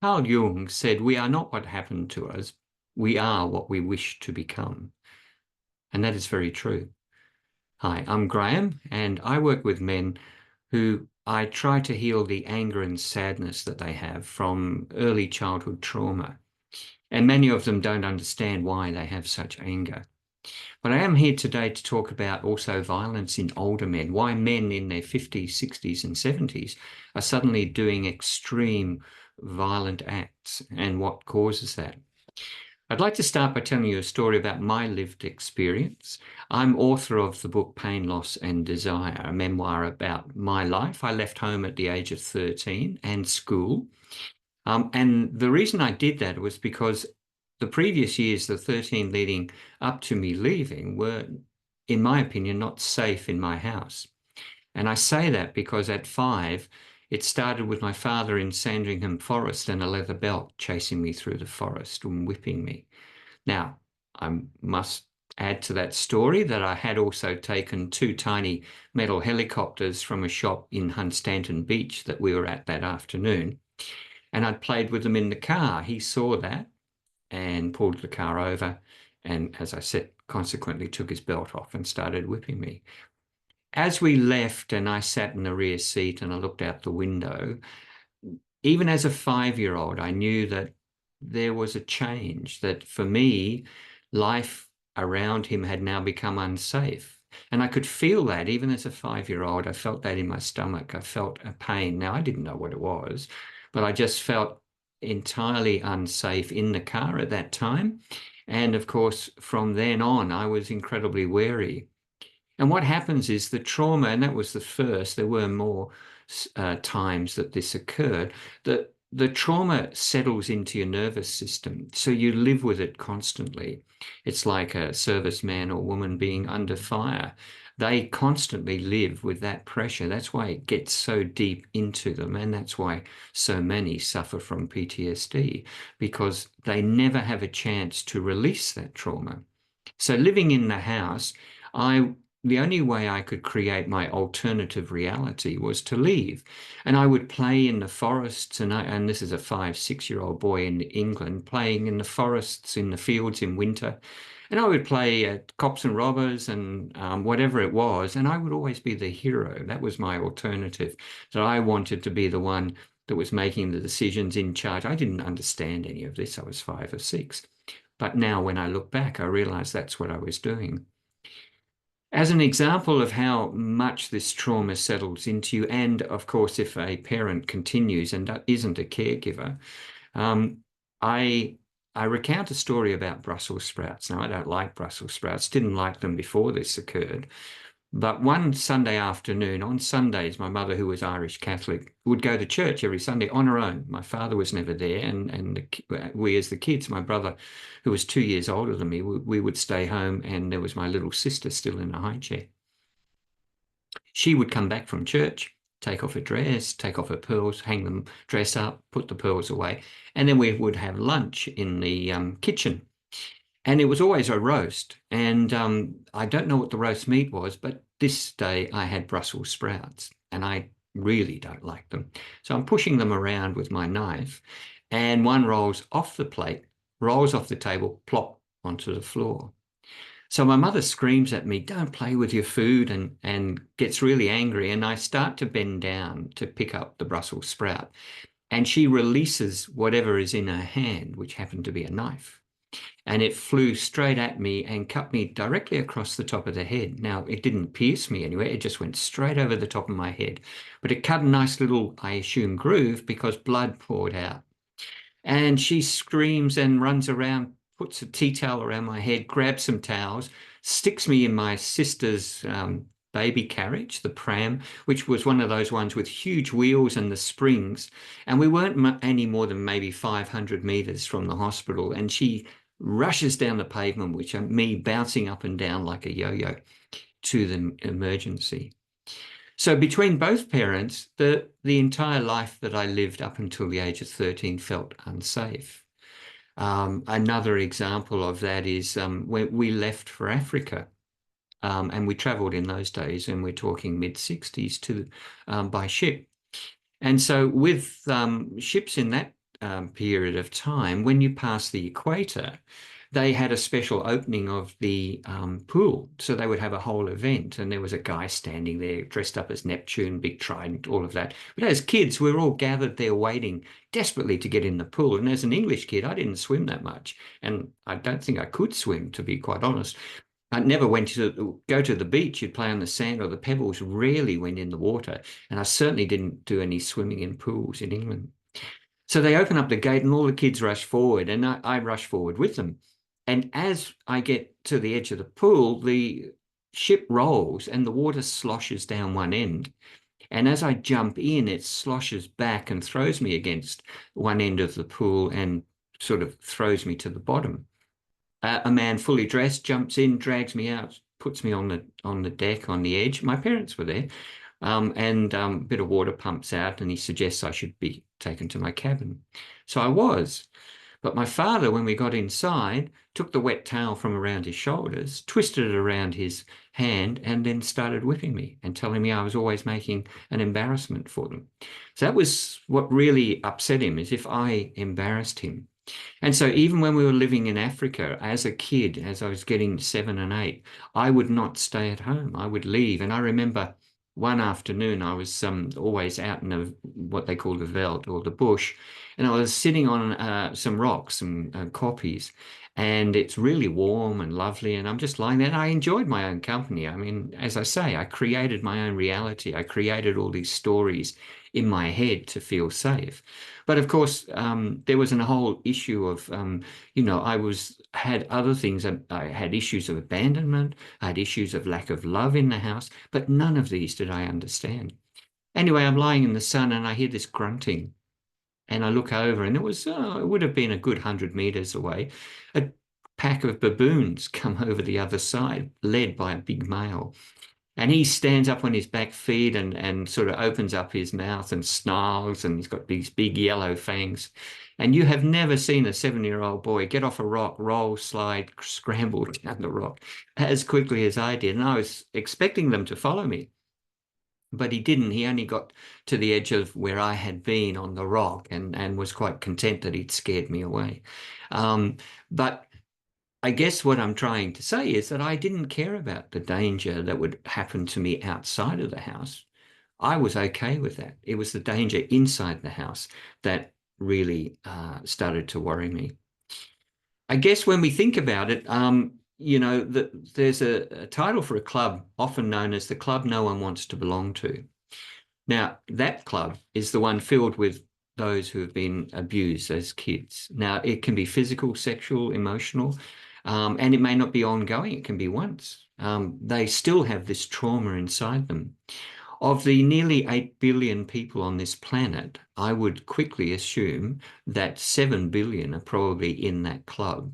Carl Jung said, "We are not what happened to us, we are what we wish to become." And that is very true. Hi, I'm Graham, and I work with men who I try to heal the anger and sadness that they have from early childhood trauma. And many of them don't understand why they have such anger. But I am here today to talk about also violence in older men, why men in their 50s, 60s, and 70s are suddenly doing extreme violent acts and what causes that. I'd like to start by telling you a story about my lived experience. I'm author of the book Pain, Loss and Desire, a memoir about my life. I left home at the age of 13 and school. And the reason I did that was because the previous years, the 13 leading up to me leaving, were, in my opinion, not safe in my house. And I say that because at 5, it started with my father in Sandringham Forest and a leather belt chasing me through the forest and whipping me. Now, I must add to that story that I had also taken 2 tiny metal helicopters from a shop in Hunstanton Beach that we were at that afternoon, and I'd played with them in the car. He saw that and pulled the car over, and as I said, consequently took his belt off and started whipping me. As we left and I sat in the rear seat and I looked out the window, even as a 5-year-old, I knew that there was a change, that for me, life around him had now become unsafe. And I could feel that even as a 5-year-old. I felt that in my stomach. I felt a pain. Now, I didn't know what it was, but I just felt entirely unsafe in the car at that time. And of course, from then on, I was incredibly wary. And what happens is the trauma, and that was the first, there were more times that this occurred, that the trauma settles into your nervous system. So you live with it constantly. It's like a serviceman or woman being under fire. They constantly live with that pressure. That's why it gets so deep into them. And that's why so many suffer from PTSD, because they never have a chance to release that trauma. So living in the house, I the only way I could create my alternative reality was to leave. And I would play in the forests, and this is a 5, 6-year-old boy in England playing in the forests, in the fields in winter. And I would play cops and robbers and whatever it was, and I would always be the hero. That was my alternative, that I wanted to be the one that was making the decisions in charge. I didn't understand any of this. I was 5 or 6. But now when I look back, I realize that's what I was doing. As an example of how much this trauma settles into you, and of course, if a parent continues and isn't a caregiver, um, I I recount a story about Brussels sprouts. Now, I don't like Brussels sprouts, didn't like them before this occurred. But one Sunday afternoon, on Sundays, my mother, who was Irish Catholic, would go to church every Sunday on her own. My father was never there, and we, as the kids, my brother, who was 2 years older than me, we would stay home, and there was my little sister still in a high chair. She would come back from church, take off her dress, take off her pearls, hang them, dress up, put the pearls away, and then we would have lunch in the kitchen. And it was always a roast. And I don't know what the roast meat was, but this day I had Brussels sprouts and I really don't like them. So I'm pushing them around with my knife and one rolls off the plate, rolls off the table, plop onto the floor. So my mother screams at me, "Don't play with your food," and gets really angry. And I start to bend down to pick up the Brussels sprout. And she releases whatever is in her hand, which happened to be a knife, and it flew straight at me and cut me directly across the top of the head. Now, it didn't pierce me anywhere, it just went straight over the top of my head. But it cut a nice little, I assume, groove because blood poured out. And she screams and runs around, puts a tea towel around my head, grabs some towels, sticks me in my sister's baby carriage, the pram, which was one of those ones with huge wheels and the springs. And we weren't any more than maybe 500 meters from the hospital. And she rushes down the pavement, which me bouncing up and down like a yo-yo to the emergency. So between both parents, the entire life that I lived up until the age of 13 felt unsafe. Another example of that is when we left for Africa, and we travelled in those days, and we're talking mid-60s to by ship. And so with ships in that period of time, when you pass the equator, they had a special opening of the pool. So they would have a whole event, and there was a guy standing there dressed up as Neptune, big trident, all of that. But as kids, we were all gathered there waiting desperately to get in the pool. And as an English kid, I didn't swim that much. And I don't think I could swim, to be quite honest. I never went to go to the beach. You'd play on the sand or the pebbles, rarely went in the water. And I certainly didn't do any swimming in pools in England. So they open up the gate and all the kids rush forward, and I rush forward with them. And as I get to the edge of the pool, the ship rolls and the water sloshes down one end. And as I jump in, it sloshes back and throws me against one end of the pool and sort of throws me to the bottom. A man fully dressed jumps in, drags me out, puts me on the deck on the edge. My parents were there, and a bit of water pumps out, and he suggests I should be taken to my cabin. So I was. But my father, when we got inside, took the wet towel from around his shoulders, twisted it around his hand, and then started whipping me and telling me I was always making an embarrassment for them. So that was what really upset him, is if I embarrassed him. And so even when we were living in Africa, as a kid, as I was getting 7 and 8, I would not stay at home. I would leave. And I remember one afternoon I was always out in what they call the veld, or the bush, and I was sitting on some rocks, some koppies, and it's really warm and lovely, and I'm just lying there. And I enjoyed my own company. I mean, as I say, I created my own reality. I created all these stories in my head to feel safe. But of course, there wasn't a whole issue of, had other things. I had issues of abandonment. I had issues of lack of love in the house, but none of these did I understand. Anyway, I'm lying in the sun and I hear this grunting, and I look over, and it would have been a good 100 meters away. A pack of baboons come over the other side, led by a big male. And he stands up on his back feet and sort of opens up his mouth and snarls, and he's got these big yellow fangs. And you have never seen a 7-year-old boy get off a rock, roll, slide, scramble down the rock as quickly as I did. And I was expecting them to follow me, but he didn't. He only got to the edge of where I had been on the rock, and was quite content that he'd scared me away. But I guess what I'm trying to say is that I didn't care about the danger that would happen to me outside of the house. I was okay with that. It was the danger inside the house that really started to worry me. I guess when we think about it, there's a title for a club often known as the club no one wants to belong to. Now, that club is the one filled with those who have been abused as kids. Now, it can be physical, sexual, emotional, and it may not be ongoing. It can be once. They still have this trauma inside them. Of the nearly 8 billion people on this planet, I would quickly assume that 7 billion are probably in that club.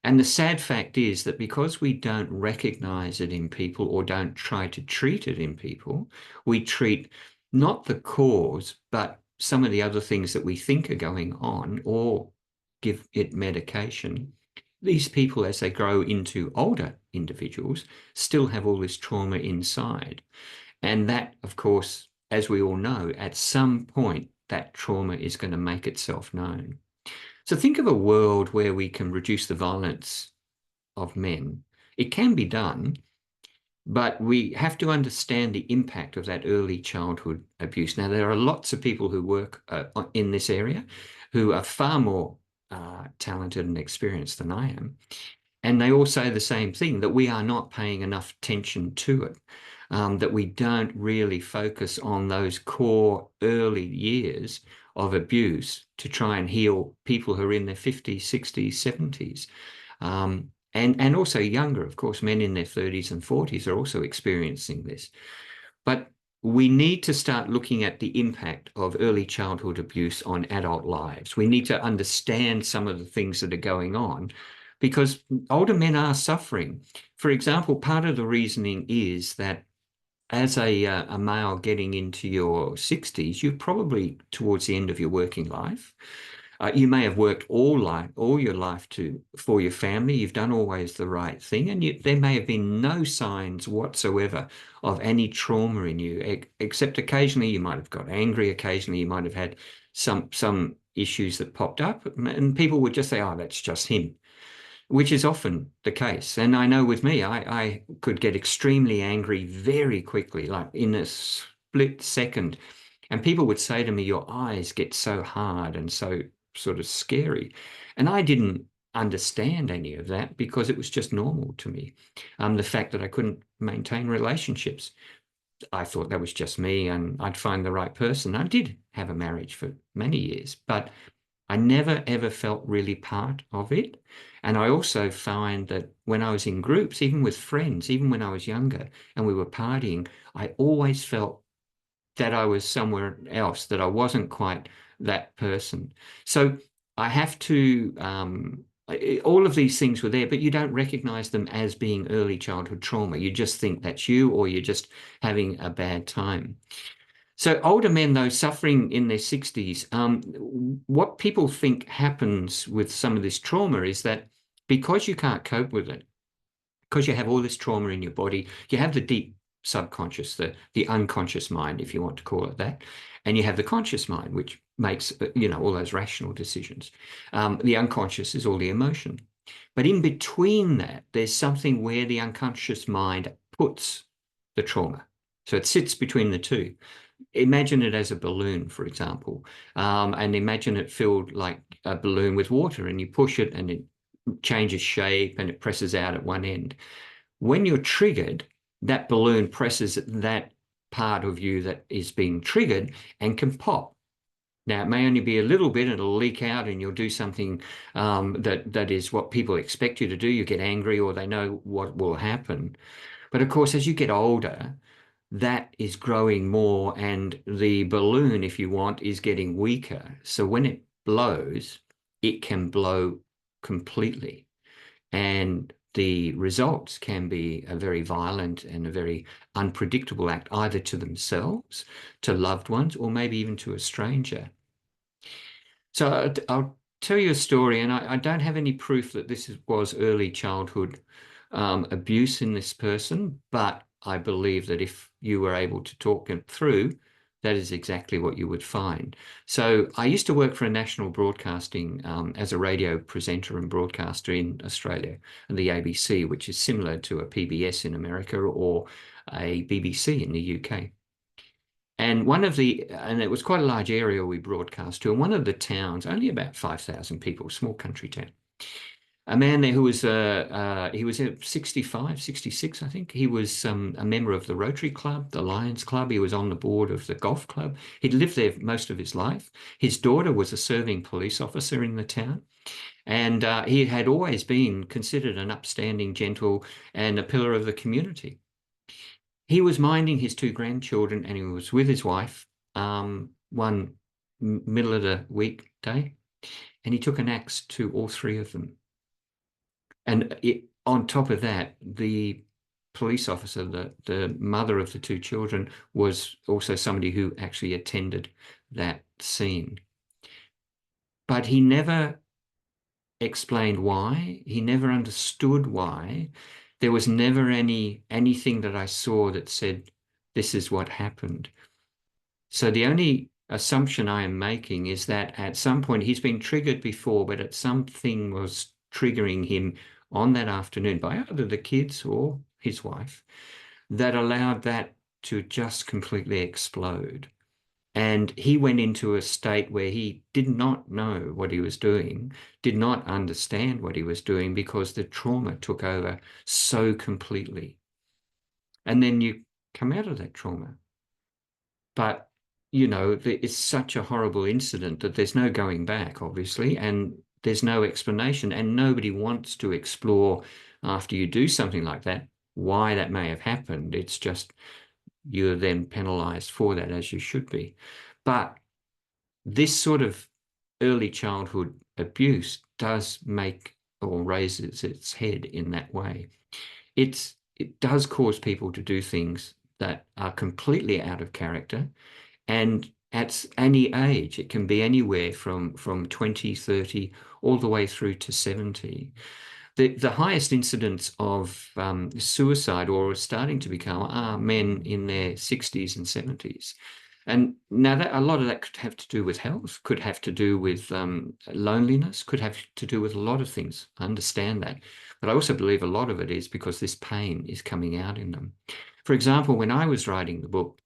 And the sad fact is that because we don't recognize it in people, or don't try to treat it in people, we treat not the cause, but some of the other things that we think are going on, or give it medication. These people, as they grow into older individuals, still have all this trauma inside. And that, of course, as we all know, at some point, that trauma is going to make itself known. So think of a world where we can reduce the violence of men. It can be done, but we have to understand the impact of that early childhood abuse. Now, there are lots of people who work in this area who are far more talented and experienced than I am. And they all say the same thing, that we are not paying enough attention to it, that we don't really focus on those core early years of abuse to try and heal people who are in their 50s, 60s, 70s. And also younger, of course, men in their 30s and 40s are also experiencing this. But we need to start looking at the impact of early childhood abuse on adult lives. We need to understand some of the things that are going on, because older men are suffering. For example, part of the reasoning is that as a male getting into your 60s, you're probably towards the end of your working life. You may have worked all your life for your family. You've done always the right thing, and there may have been no signs whatsoever of any trauma in you, except occasionally you might have got angry. Occasionally you might have had some issues that popped up, and people would just say, oh, that's just him, which is often the case. And I know with me, I could get extremely angry very quickly, like in a split second. And people would say to me, your eyes get so hard and so sort of scary. And I didn't understand any of that because it was just normal to me. The fact that I couldn't maintain relationships, I thought that was just me and I'd find the right person. I did have a marriage for many years, but I never ever felt really part of it. And I also find that when I was in groups, even with friends, even when I was younger and we were partying, I always felt that I was somewhere else, that I wasn't quite that person. So I have to, all of these things were there, but you don't recognize them as being early childhood trauma. You just think that's you, or you're just having a bad time. So older men, though, suffering in their 60s, what people think happens with some of this trauma is that because you can't cope with it, because you have all this trauma in your body, you have the deep subconscious, the unconscious mind, if you want to call it that, and you have the conscious mind, which makes all those rational decisions. The unconscious is all the emotion, but in between that, there's something where the unconscious mind puts the trauma. So it sits between the two. Imagine it as a balloon, for example, and imagine it filled like a balloon with water, and you push it and it changes shape and it presses out at one end. When you're triggered, that balloon presses that part of you that is being triggered and can pop. Now, it may only be a little bit, it'll leak out and you'll do something that is what people expect you to do. You get angry or they know what will happen. But of course, as you get older, that is growing more and the balloon, if you want, is getting weaker. So when it blows, it can blow completely. And the results can be a very violent and a very unpredictable act, either to themselves, to loved ones, or maybe even to a stranger. So I'll tell you a story, and I don't have any proof that this was early childhood abuse in this person, but I believe that if you were able to talk it through, that is exactly what you would find. So I used to work for a national broadcasting as a radio presenter and broadcaster in Australia, and the ABC, which is similar to a PBS in America or a BBC in the UK. And it was quite a large area we broadcast to, and one of the towns, only about 5,000 people, small country town. A man there who was he was 65, 66, I think. He was a member of the Rotary Club, the Lions Club. He was on the board of the golf club. He'd lived there most of his life. His daughter was a serving police officer in the town. And he had always been considered an upstanding, gentle, and a pillar of the community. He was minding his two grandchildren and he was with his wife one middle of the week day, and he took an axe to all three of them. And on top of that, the police officer, the mother of the two children, was also somebody who actually attended that scene. But he never explained why. He never understood why. There was never anything that I saw that said, this is what happened. So the only assumption I am making is that at some point he's been triggered before, but something was triggering him on that afternoon by either the kids or his wife that allowed that to just completely explode. And he went into a state where he did not know what he was doing, did not understand what he was doing because the trauma took over so completely. And then you come out of that trauma. But, it's such a horrible incident that there's no going back, obviously, and there's no explanation. And nobody wants to explore after you do something like that, why that may have happened. It's just you're then penalized for that, as you should be. But this sort of early childhood abuse does make or raises its head in that way. It does cause people to do things that are completely out of character. And at any age, it can be anywhere from 20, 30, all the way through to 70. The highest incidence of suicide or starting to become are men in their 60s and 70s. And now that a lot of that could have to do with health, could have to do with loneliness, could have to do with a lot of things. I understand that. But I also believe a lot of it is because this pain is coming out in them. For example, when I was writing the book,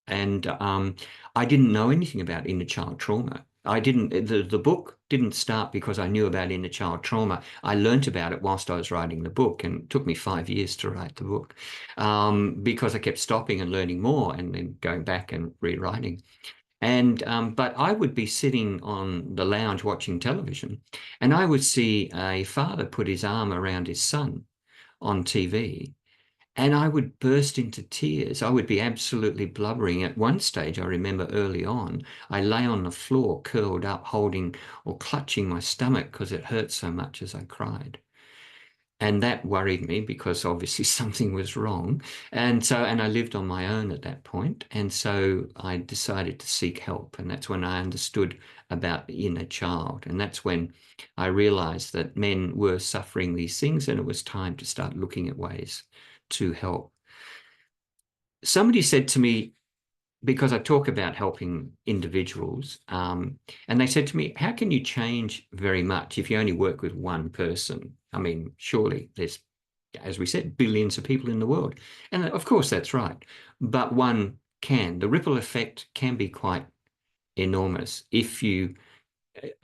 and I didn't know anything about inner child trauma. I didn't, the book didn't start because I knew about inner child trauma. I learnt about it whilst I was writing the book, and it took me 5 years to write the book because I kept stopping and learning more and then going back and rewriting. And but I would be sitting on the lounge watching television, and I would see a father put his arm around his son on TV, and I would burst into tears. I would be absolutely blubbering. At one stage, I remember early on, I lay on the floor, curled up, holding or clutching my stomach because it hurt so much as I cried. And that worried me because obviously something was wrong. And I lived on my own at that point. And so I decided to seek help. And that's when I understood about the inner child. And that's when I realized that men were suffering these things, and it was time to start looking at ways to help. Somebody said to me, because I talk about helping individuals, and they said to me, how can you change very much if you only work with one person? I mean, surely there's, as we said, billions of people in the world. And of course, that's right. But one can. The ripple effect can be quite enormous if you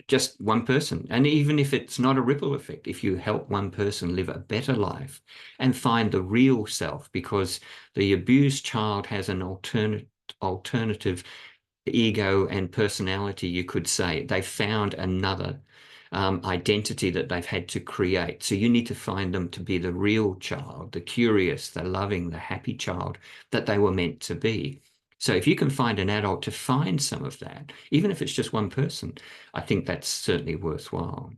just one person. And even if it's not a ripple effect, if you help one person live a better life and find the real self, because the abused child has an alternative ego and personality, you could say. They found another identity that they've had to create. So you need to find them to be the real child, the curious, the loving, the happy child that they were meant to be. So if you can find an adult to find some of that, even if it's just one person, I think that's certainly worthwhile.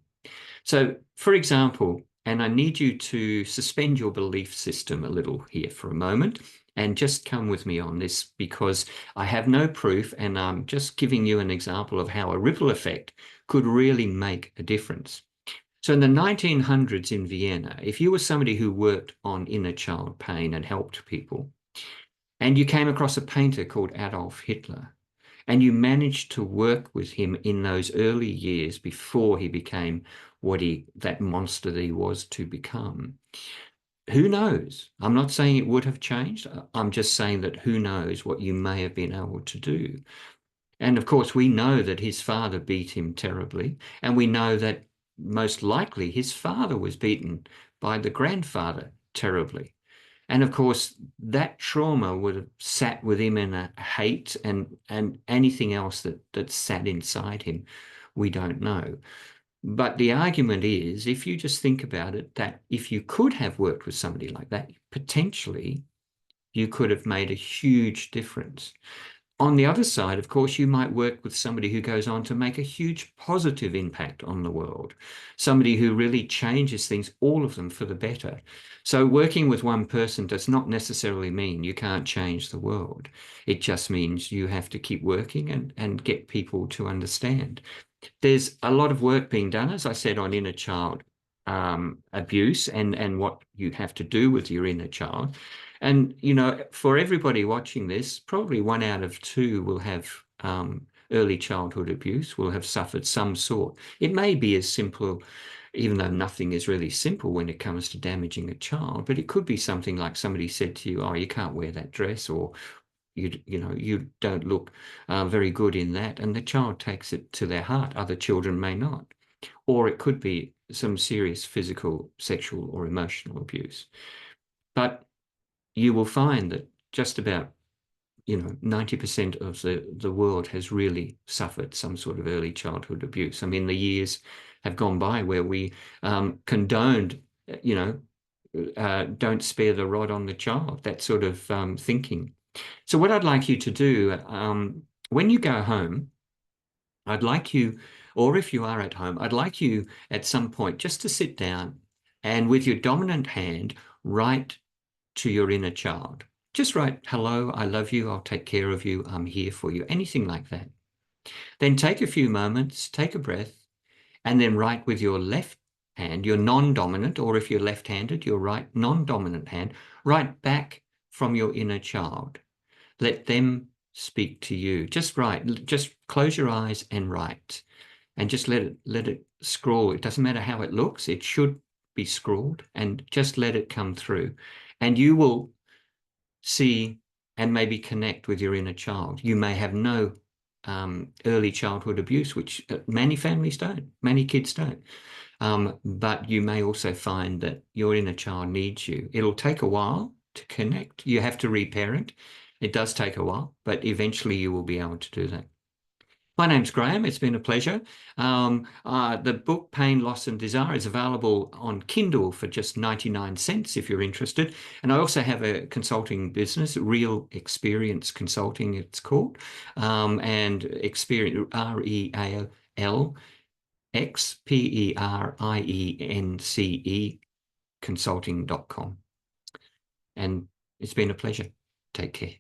So, for example, and I need you to suspend your belief system a little here for a moment and just come with me on this, because I have no proof and I'm just giving you an example of how a ripple effect could really make a difference. So in the 1900s in Vienna, if you were somebody who worked on inner child pain and helped people, and you came across a painter called Adolf Hitler, and you managed to work with him in those early years before he became that monster that he was to become. Who knows? I'm not saying it would have changed. I'm just saying that who knows what you may have been able to do. And of course, we know that his father beat him terribly, and we know that most likely his father was beaten by the grandfather terribly. And of course, that trauma would have sat with him in a hate and anything else that sat inside him, we don't know. But the argument is, if you just think about it, that if you could have worked with somebody like that, potentially you could have made a huge difference. On the other side, of course, you might work with somebody who goes on to make a huge positive impact on the world, somebody who really changes things, all of them for the better. So working with one person does not necessarily mean you can't change the world. It just means you have to keep working and get people to understand. There's a lot of work being done, as I said, on inner child abuse and what you have to do with your inner child. And, you know, for everybody watching this, probably 1 out of 2 will have early childhood abuse, will have suffered some sort. It may be as simple, even though nothing is really simple when it comes to damaging a child, but it could be something like somebody said to you, oh, you can't wear that dress, or you don't look very good in that, and the child takes it to their heart. Other children may not. Or it could be some serious physical, sexual, or emotional abuse. But you will find that just about 90% of the world has really suffered some sort of early childhood abuse. I mean, the years have gone by where we condoned, don't spare the rod on the child, that sort of thinking. So what I'd like you to do, when you go home, I'd like you, or if you are at home, I'd like you at some point just to sit down and with your dominant hand, write to your inner child. Just write, hello, I love you, I'll take care of you, I'm here for you, anything like that. Then take a few moments, take a breath, and then write with your left hand, your non-dominant, or if you're left-handed, your right non-dominant hand, write back from your inner child. Let them speak to you. Just write. Just close your eyes and write, and just let it scroll. It doesn't matter how it looks. It should be scrawled, and just let it come through, and you will see and maybe connect with your inner child. You may have no early childhood abuse, which many families don't, many kids don't. But you may also find that your inner child needs you. It'll take a while to connect. You have to reparent. It does take a while, but eventually you will be able to do that. My name's Graham. It's been a pleasure. The book Pain, Loss and Desire is available on Kindle for just 99 cents if you're interested. And I also have a consulting business, Real Experience Consulting, it's called, and Experience, REALXPERIENCE consulting.com. And it's been a pleasure. Take care.